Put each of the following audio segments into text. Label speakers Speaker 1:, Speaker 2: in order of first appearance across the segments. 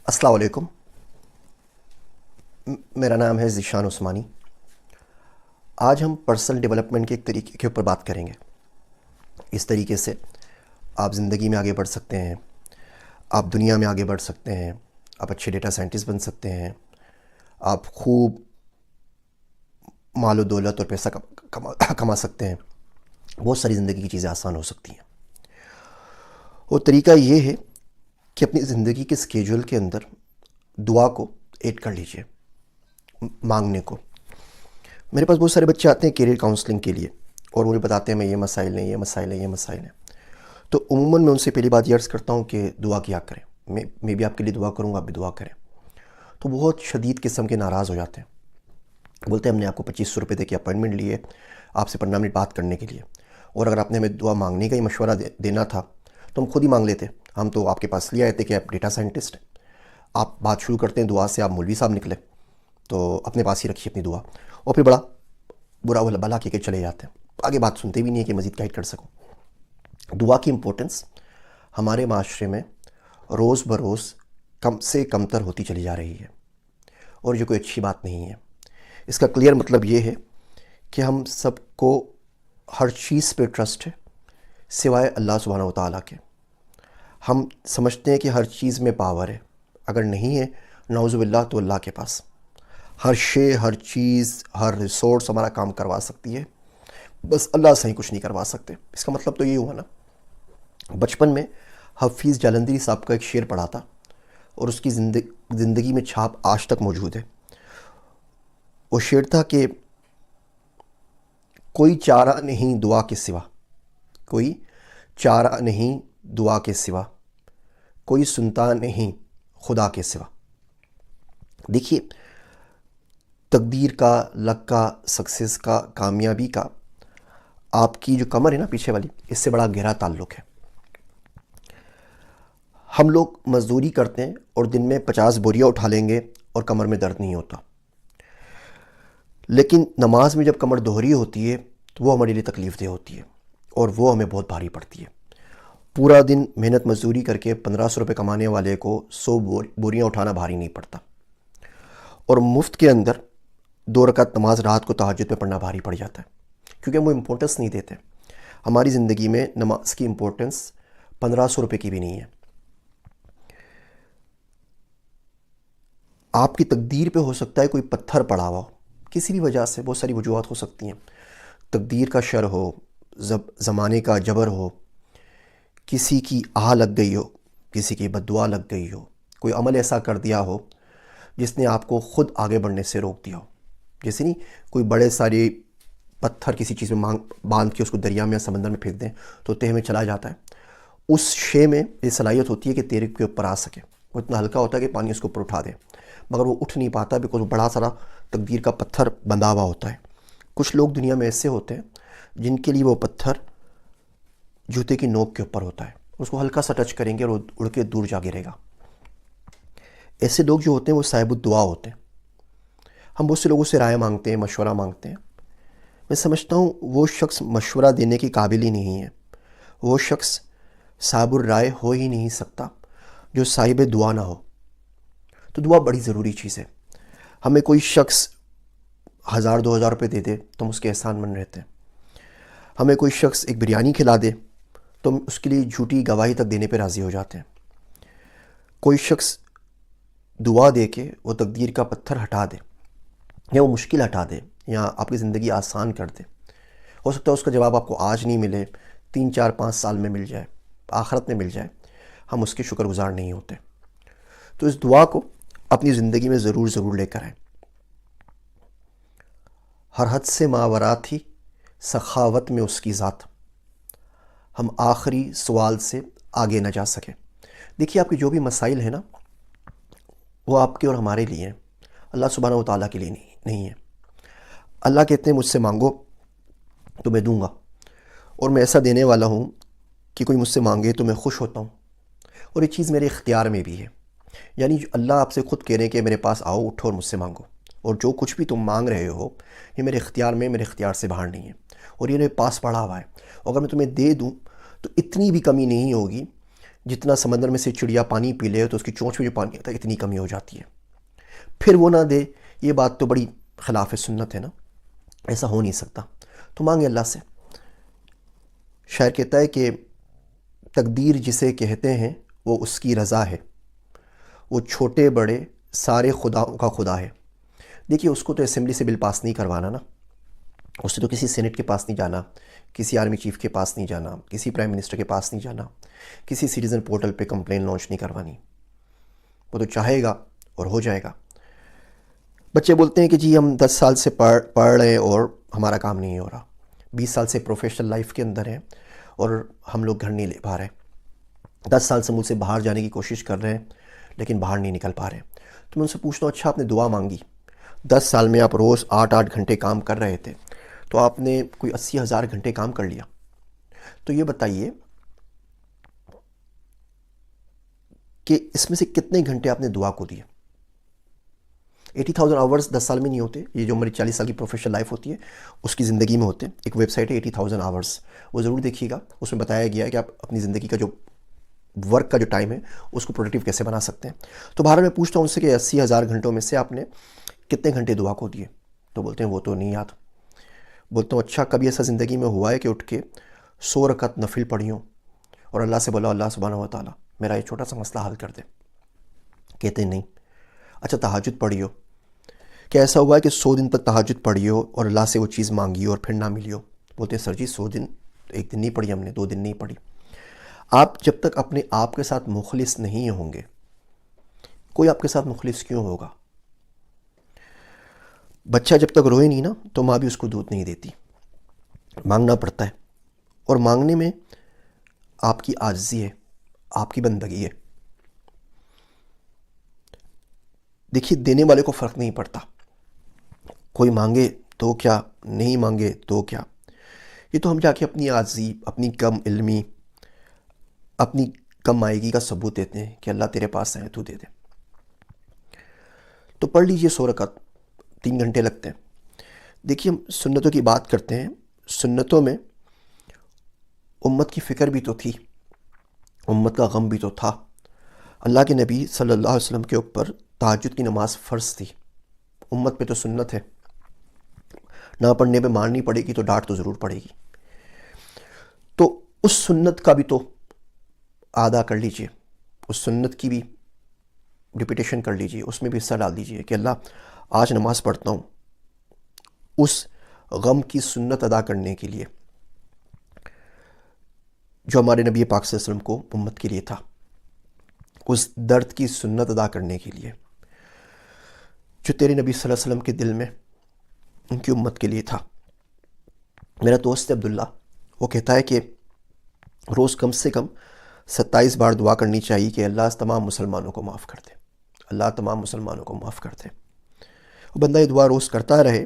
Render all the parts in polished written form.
Speaker 1: السلام علیکم۔ میرا نام ہے ذیشان عثمانی۔ آج ہم پرسنل ڈیولپمنٹ کے ایک طریقے کے اوپر بات کریں گے۔ اس طریقے سے آپ زندگی میں آگے بڑھ سکتے ہیں، آپ دنیا میں آگے بڑھ سکتے ہیں، آپ اچھے ڈیٹا سائنٹسٹ بن سکتے ہیں، آپ خوب مال و دولت اور پیسہ کما سکتے ہیں، بہت ساری زندگی کی چیزیں آسان ہو سکتی ہیں۔ وہ طریقہ یہ ہے کہ اپنی زندگی کے اسکیجول کے اندر دعا کو ایڈ کر لیجئے، مانگنے کو۔ میرے پاس بہت سارے بچے آتے ہیں کیریئر کاؤنسلنگ کے لیے اور مجھے بتاتے ہیں میں یہ مسائل ہیں، یہ مسائل ہیں، یہ مسائل ہیں۔ تو عموماً میں ان سے پہلی بات یہ عرض کرتا ہوں کہ دعا کیا کریں، میں بھی آپ کے لیے دعا کروں گا، آپ بھی دعا کریں۔ تو بہت شدید قسم کے ناراض ہو جاتے ہیں، بولتے ہیں ہم نے آپ کو 2500 روپے دے کے اپائنٹمنٹ لی ہے آپ سے 15 منٹ بات کرنے کے لیے، اور اگر آپ نے ہمیں دعا مانگنے کا ہی مشورہ دینا تھا تو ہم خود ہی مانگ لیتے۔ ہم تو آپ کے پاس لے آئے تھے کہ آپ ڈیٹا سائنٹسٹ ہیں، آپ بات شروع کرتے ہیں دعا سے، آپ مولوی صاحب نکلے، تو اپنے پاس ہی رکھیے اپنی دعا، اور پھر بڑا برا بلا کے چلے جاتے ہیں، آگے بات سنتے بھی نہیں ہے کہ مزید گائڈ کر سکوں۔ دعا کی امپورٹنس ہمارے معاشرے میں روز بروز کم سے کم تر ہوتی چلی جا رہی ہے، اور یہ کوئی اچھی بات نہیں ہے۔ اس کا کلیئر مطلب یہ ہے کہ ہم سب کو ہر چیز پہ ٹرسٹ ہے سوائے اللہ سبحانہ و تعالیٰ کے۔ ہم سمجھتے ہیں کہ ہر چیز میں پاور ہے، اگر نہیں ہے نعوذ باللہ تو اللہ کے پاس ہر شے، ہر چیز، ہر ریسورس ہمارا کام کروا سکتی ہے، بس اللہ سے ہی کچھ نہیں کروا سکتے۔ اس کا مطلب تو یہ ہوا نا۔ بچپن میں حفیظ جالندھری صاحب کا ایک شعر پڑھا تھا اور اس کی زندگی میں چھاپ آج تک موجود ہے۔ وہ شعر تھا کہ کوئی چارہ نہیں دعا کے سوا، کوئی چارہ نہیں دعا کے سوا، کوئی سنتا نہیں خدا کے سوا۔ دیکھیے، تقدیر کا، لک کا، سکسیس کا، کامیابی کا آپ کی جو کمر ہے نا پیچھے والی، اس سے بڑا گہرا تعلق ہے۔ ہم لوگ مزدوری کرتے ہیں اور دن میں 50 بوریاں اٹھا لیں گے اور کمر میں درد نہیں ہوتا، لیکن نماز میں جب کمر دوہری ہوتی ہے تو وہ ہمارے لیے تکلیف دہ ہوتی ہے اور وہ ہمیں بہت بھاری پڑتی ہے۔ پورا دن محنت مزدوری کر کے 1500 روپے کمانے والے کو 100 بوریاں اٹھانا بھاری نہیں پڑتا، اور مفت کے اندر 2 رکعت نماز رات کو تہجد میں پڑھنا بھاری پڑ جاتا ہے، کیونکہ ہم وہ امپورٹنس نہیں دیتے۔ ہماری زندگی میں نماز کی امپورٹنس 1500 روپے کی بھی نہیں ہے۔ آپ کی تقدیر پہ ہو سکتا ہے کوئی پتھر پڑا ہوا ہو، کسی بھی وجہ سے، بہت ساری وجوہات ہو سکتی ہیں، تقدیر کا شر ہو، زمانے کا جبر ہو، کسی کی آہ لگ گئی ہو، کسی کی بد دعا لگ گئی ہو، کوئی عمل ایسا کر دیا ہو جس نے آپ کو خود آگے بڑھنے سے روک دیا ہو۔ جیسے نہیں کوئی بڑے سارے پتھر کسی چیز میں باندھ کے اس کو دریا میں یا سمندر میں پھینک دیں تو تہہ میں چلا جاتا ہے۔ اس شے میں یہ صلاحیت ہوتی ہے کہ تیرے کے اوپر آ سکے، وہ اتنا ہلکا ہوتا ہے کہ پانی اس کو اوپر اٹھا دے، مگر وہ اٹھ نہیں پاتا بیکاز وہ بڑا سارا تقدیر کا پتھر بندھا ہوا ہوتا ہے۔ کچھ لوگ دنیا میں ایسے ہوتے ہیں جن کے لیے وہ پتھر جوتے کی نوک کے اوپر ہوتا ہے، اس کو ہلکا سا ٹچ کریں گے اور وہ اڑ کے دور جا گرے گا۔ ایسے لوگ جو ہوتے ہیں وہ صاحب الدعا ہوتے ہیں۔ ہم بہت سے لوگوں سے رائے مانگتے ہیں، مشورہ مانگتے ہیں۔ میں سمجھتا ہوں وہ شخص مشورہ دینے کے قابل ہی نہیں ہے، وہ شخص صاحب الرائے ہو ہی نہیں سکتا جو صاحب دعا نہ ہو۔ تو دعا بڑی ضروری چیز ہے۔ ہمیں کوئی شخص 1000-2000 روپے دے دے تو ہم اس کے احسان مند رہتے ہیں۔ ہمیں کوئی شخص ایک بریانی کھلا دے تو ہم اس کے لیے جھوٹی گواہی تک دینے پہ راضی ہو جاتے ہیں۔ کوئی شخص دعا دے کے وہ تقدیر کا پتھر ہٹا دے، یا وہ مشکل ہٹا دے، یا آپ کی زندگی آسان کر دے، ہو سکتا ہے اس کا جواب آپ کو آج نہیں ملے، 3-4-5 سال میں مل جائے، آخرت میں مل جائے، ہم اس کے شکر گزار نہیں ہوتے۔ تو اس دعا کو اپنی زندگی میں ضرور لے کر آئیں۔ ہر حد سے ماورا تھی سخاوت میں اس کی ذات، ہم آخری سوال سے آگے نہ جا سکے۔ دیکھیے، آپ کے جو بھی مسائل ہیں نا، وہ آپ کے اور ہمارے لیے ہیں، اللہ سبحانہ و تعالیٰ کے لیے نہیں ہے۔ اللہ کہتے ہیں مجھ سے مانگو تو میں دوں گا، اور میں ایسا دینے والا ہوں کہ کوئی مجھ سے مانگے تو میں خوش ہوتا ہوں، اور یہ چیز میرے اختیار میں بھی ہے۔ یعنی اللہ آپ سے خود کہہ رہے ہیں کہ میرے پاس آؤ، اٹھو اور مجھ سے مانگو، اور جو کچھ بھی تم مانگ رہے ہو یہ میرے اختیار میں، میرے اختیار سے باہر نہیں ہے، اور یہ میرے پاس پڑا ہوا ہے۔ اور اگر میں تمہیں دے دوں تو اتنی بھی کمی نہیں ہوگی جتنا سمندر میں سے چڑیا پانی پی لے تو اس کی چونچ میں جو پانی آتا ہے اتنی کمی ہو جاتی ہے، پھر وہ نہ دے، یہ بات تو بڑی خلاف سنت ہے نا، ایسا ہو نہیں سکتا۔ تو مانگے اللہ سے۔ شاعر کہتا ہے کہ تقدیر جسے کہتے ہیں وہ اس کی رضا ہے، وہ چھوٹے بڑے سارے خداؤں کا خدا ہے۔ دیکھیے اس کو تو اسمبلی سے بل پاس نہیں کروانا نا، اس سے تو کسی سینٹ کے پاس نہیں جانا، کسی آرمی چیف کے پاس نہیں جانا، کسی پرائم منسٹر کے پاس نہیں جانا، کسی سٹیزن پورٹل پہ کمپلین لانچ نہیں کروانی، وہ تو چاہے گا اور ہو جائے گا۔ بچے بولتے ہیں کہ جی ہم 10 سال سے پڑھ رہے ہیں اور ہمارا کام نہیں ہو رہا، 20 سال سے پروفیشنل لائف کے اندر ہیں اور ہم لوگ گھر نہیں لے پا رہے، 10 سال سے مجھ سے باہر جانے کی کوشش کر رہے ہیں لیکن باہر نہیں نکل پا رہے۔ تو میں ان سے پوچھتا ہوں اچھا آپ نے دعا مانگی، 10 سال میں آپ روز 8 گھنٹے کام کر رہے تھے تو آپ نے کوئی 80,000 گھنٹے کام کر لیا، تو یہ بتائیے کہ اس میں سے کتنے گھنٹے آپ نے دعا کو دیے؟ 80,000 آورز 10 سال میں نہیں ہوتے، یہ جو ہماری 40 سال کی پروفیشنل لائف ہوتی ہے اس کی زندگی میں ہوتے ہیں۔ ایک ویب سائٹ ہے 80,000 آورز، وہ ضرور دیکھیے گا، اس میں بتایا گیا ہے کہ آپ اپنی زندگی کا جو ورک کا جو ٹائم ہے اس کو پروڈکٹیو کیسے بنا سکتے ہیں۔ تو بہرحال میں پوچھتا ہوں ان سے کہ 80,000 گھنٹوں میں سے آپ نے کتنے گھنٹے دعا کو دیے؟ تو بولتے ہیں وہ تو نہیں یاد۔ بولتا ہوں اچھا کبھی ایسا زندگی میں ہوا ہے کہ اٹھ کے 100 رکعت نفل پڑھی ہوں اور اللہ سے بولا اللہ سبحانہ و تعالیٰ میرا یہ چھوٹا سا مسئلہ حل کر دے؟ کہتے ہیں نہیں۔ اچھا تہجد پڑھی ہو، کیا ایسا ہوا ہے کہ 100 دن تک تہجد پڑھی ہو اور اللہ سے وہ چیز مانگی ہو اور پھر نہ ملی ہو؟ بولتے ہیں سر جی 100 دن ایک دن نہیں پڑھی ہم نے، 2 دن نہیں پڑھی۔ آپ جب تک اپنے آپ کے ساتھ مخلص نہیں ہوں گے، کوئی آپ کے ساتھ مخلص کیوں ہوگا؟ بچہ جب تک روئے نہیں نا تو ماں بھی اس کو دودھ نہیں دیتی، مانگنا پڑتا ہے، اور مانگنے میں آپ کی عاجزی ہے، آپ کی بندگی ہے۔ دیکھیے دینے والے کو فرق نہیں پڑتا، کوئی مانگے تو کیا، نہیں مانگے تو کیا، یہ تو ہم جا کے اپنی عاجزی، اپنی کم علمی، اپنی کم مائگی کا ثبوت دیتے ہیں کہ اللہ تیرے پاس ہے تو دے دے۔ تو پڑھ لیجئے 100 رکعت، 3 گھنٹے لگتے ہیں۔ دیکھیے ہم سنتوں کی بات کرتے ہیں، سنتوں میں امت کی فکر بھی تو تھی، امت کا غم بھی تو تھا۔ اللہ کے نبی صلی اللہ علیہ وسلم کے اوپر تہجد کی نماز فرض تھی، امت پہ تو سنت ہے، نہ پڑھنے پہ مارنی پڑے گی تو ڈانٹ تو ضرور پڑے گی۔ تو اس سنت کا بھی تو ادا کر لیجئے، اس سنت کی بھی ریپیٹیشن کر لیجئے، اس میں بھی حصہ ڈال دیجئے کہ اللہ آج نماز پڑھتا ہوں اس غم کی سنت ادا کرنے کے لیے جو ہمارے نبی پاک صلی اللہ علیہ وسلم کو امت کے لیے تھا، اس درد کی سنت ادا کرنے کے لیے جو تیرے نبی صلی اللہ علیہ وسلم کے دل میں ان کی امت کے لیے تھا۔ میرا دوست عبداللہ وہ کہتا ہے کہ روز کم سے کم 27 بار دعا کرنی چاہیے کہ اللہ تمام مسلمانوں کو معاف کر دے، اللہ تمام مسلمانوں کو معاف کر دے۔ وہ بندہ یہ دعا روز کرتا رہے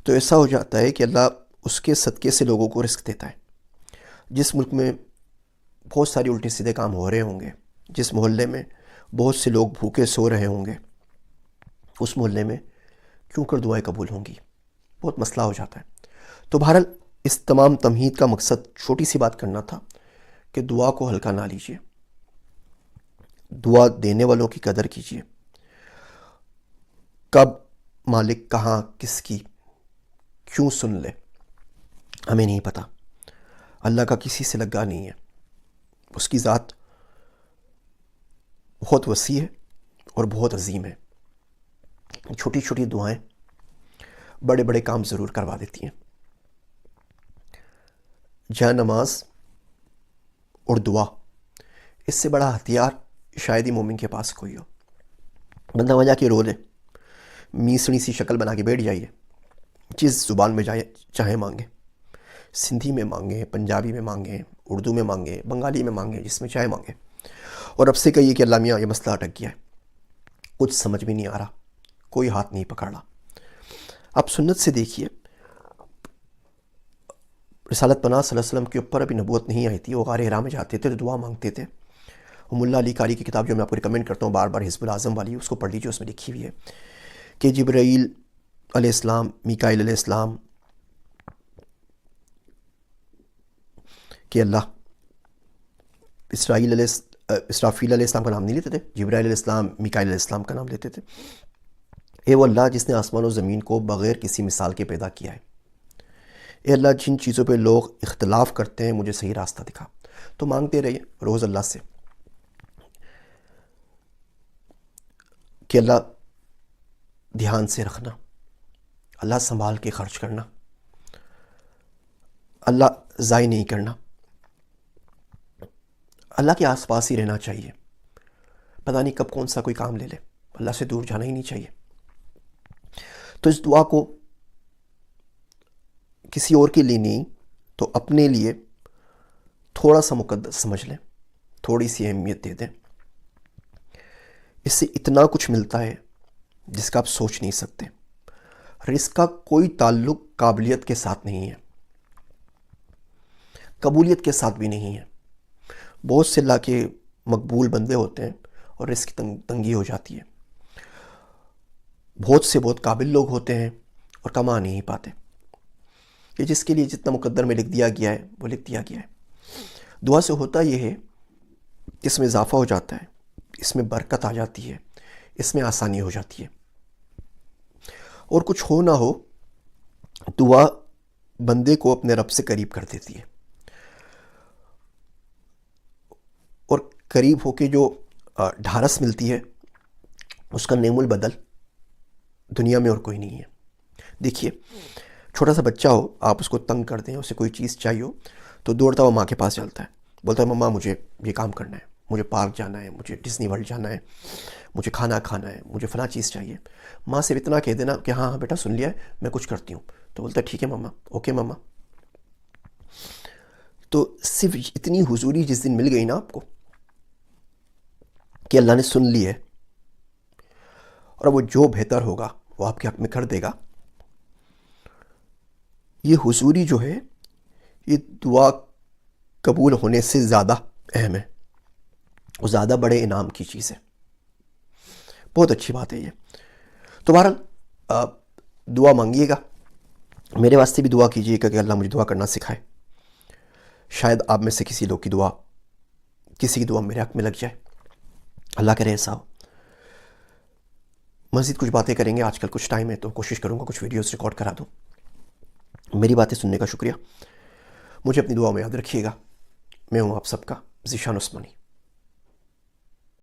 Speaker 1: تو ایسا ہو جاتا ہے کہ اللہ اس کے صدقے سے لوگوں کو رزق دیتا ہے۔ جس ملک میں بہت ساری الٹے سیدھے کام ہو رہے ہوں گے، جس محلے میں بہت سے لوگ بھوکے سو رہے ہوں گے، اس محلے میں کیوں کر دعائیں قبول ہوں گی؟ بہت مسئلہ ہو جاتا ہے۔ تو بہرحال اس تمام تمہید کا مقصد چھوٹی سی بات کرنا تھا کہ دعا کو ہلکا نہ لیجیے، دعا دینے والوں کی قدر کیجیے۔ کب مالک کہاں کس کی کیوں سن لے ہمیں نہیں پتہ، اللہ کا کسی سے لگا نہیں ہے، اس کی ذات بہت وسیع ہے اور بہت عظیم ہے۔ چھوٹی چھوٹی دعائیں بڑے بڑے کام ضرور کروا دیتی ہیں۔ جا نماز اور دعا، اس سے بڑا ہتھیار شاید ہی مومن کے پاس کوئی ہو۔ بندہ وہاں جا کے رو لے، میسنی سی شکل بنا کے بیٹھ جائیے، جس زبان میں جائے چاہے مانگے، سندھی میں مانگے، پنجابی میں مانگے، اردو میں مانگے، بنگالی میں مانگے، جس میں چاہے مانگے، اور اب سے کہیے کہ اللہ میاں یہ مسئلہ اٹک گیا ہے، کچھ سمجھ بھی نہیں آ رہا، کوئی ہاتھ نہیں پکڑ رہا۔ آپ سنت سے دیکھیے، رسالت پناہ صلی اللہ علیہ وسلم کے اوپر ابھی نبوت نہیں آئی تھی، وہ غار حرا میں جاتے تھے تو دعا مانگتے تھے۔ ملا علی قاری کی کتاب جو میں آپ کو ریکمینڈ کرتا ہوں بار بار، حزب الاعظم والی، اس کو پڑھ لیجیے، اس میں لکھی ہوئی ہے کہ جبرائیل علیہ السلام، میکائیل علیہ السلام کہ اللہ اسرائیل علیہ اسرافیل علیہ السلام کا نام نہیں لیتے تھے، جبرائیل علیہ السلام، میکائیل علیہ السلام کا نام لیتے تھے. اے وہ اللہ جس نے آسمان و زمین کو بغیر کسی مثال کے پیدا کیا ہے، اے اللہ جن چیزوں پہ لوگ اختلاف کرتے ہیں مجھے صحیح راستہ دکھا. تو مانگتے رہیے روز اللہ سے کہ اللہ دھیان سے رکھنا، اللہ سنبھال کے خرچ کرنا، اللہ ضائع نہیں کرنا، اللہ کے آس پاس ہی رہنا چاہیے. پتہ نہیں کب کون سا کوئی کام لے لے، اللہ سے دور جانا ہی نہیں چاہیے. تو اس دعا کو کسی اور کے لیے نہیں تو اپنے لیے تھوڑا سا مقدس سمجھ لیں، تھوڑی سی اہمیت دے دیں. اس سے اتنا کچھ ملتا ہے جس کا آپ سوچ نہیں سکتے. رزق کا کوئی تعلق قابلیت کے ساتھ نہیں ہے، قبولیت کے ساتھ بھی نہیں ہے. بہت سے اللہ کے مقبول بندے ہوتے ہیں اور رزق کی تنگی ہو جاتی ہے. بہت سے بہت قابل لوگ ہوتے ہیں اور کما نہیں پاتے. کہ جس کے لیے جتنا مقدر میں لکھ دیا گیا ہے وہ لکھ دیا گیا ہے. دعا سے ہوتا یہ ہے کہ اس میں اضافہ ہو جاتا ہے، اس میں برکت آ جاتی ہے، اس میں آسانی ہو جاتی ہے. اور کچھ ہو نہ ہو دعا بندے کو اپنے رب سے قریب کر دیتی ہے. اور قریب ہو کے جو ڈھارس ملتی ہے اس کا نعم البدل دنیا میں اور کوئی نہیں ہے. دیکھیے چھوٹا سا بچہ ہو، آپ اس کو تنگ کر دیں، اسے کوئی چیز چاہیے ہو تو دوڑتا ہوا ماں کے پاس چلتا ہے، بولتا ہے مما مجھے یہ کام کرنا ہے، مجھے پارک جانا ہے، مجھے ڈزنی ورلڈ جانا ہے، مجھے کھانا کھانا ہے، مجھے فلاں چیز چاہیے. ماں سے اتنا کہہ دینا کہ ہاں ہاں بیٹا سن لیا ہے، میں کچھ کرتی ہوں، تو بولتا ہے ٹھیک ہے مما، اوکے مما. تو صرف اتنی حضوری جس دن مل گئی نا آپ کو کہ اللہ نے سن لی ہے اور وہ جو بہتر ہوگا وہ آپ کے حق میں کر دے گا، یہ حضوری جو ہے یہ دعا قبول ہونے سے زیادہ اہم ہے اور زیادہ بڑے انعام کی چیز ہے. بہت اچھی بات ہے یہ. تو بہرحال دعا مانگیے گا، میرے واسطے بھی دعا کیجیے گا کہ اللہ مجھے دعا کرنا سکھائے. شاید آپ میں سے کسی لوگ کی دعا، کسی کی دعا میرے حق میں لگ جائے. اللہ کرے ایسا ہو. مزید کچھ باتیں کریں گے، آج کل کچھ ٹائم ہے تو کوشش کروں گا کچھ ویڈیوز ریکارڈ کرا دوں. میری باتیں سننے کا شکریہ. مجھے اپنی دعا میں یاد رکھیے گا. میں ہوں آپ سب کا ذیشان عثمانی.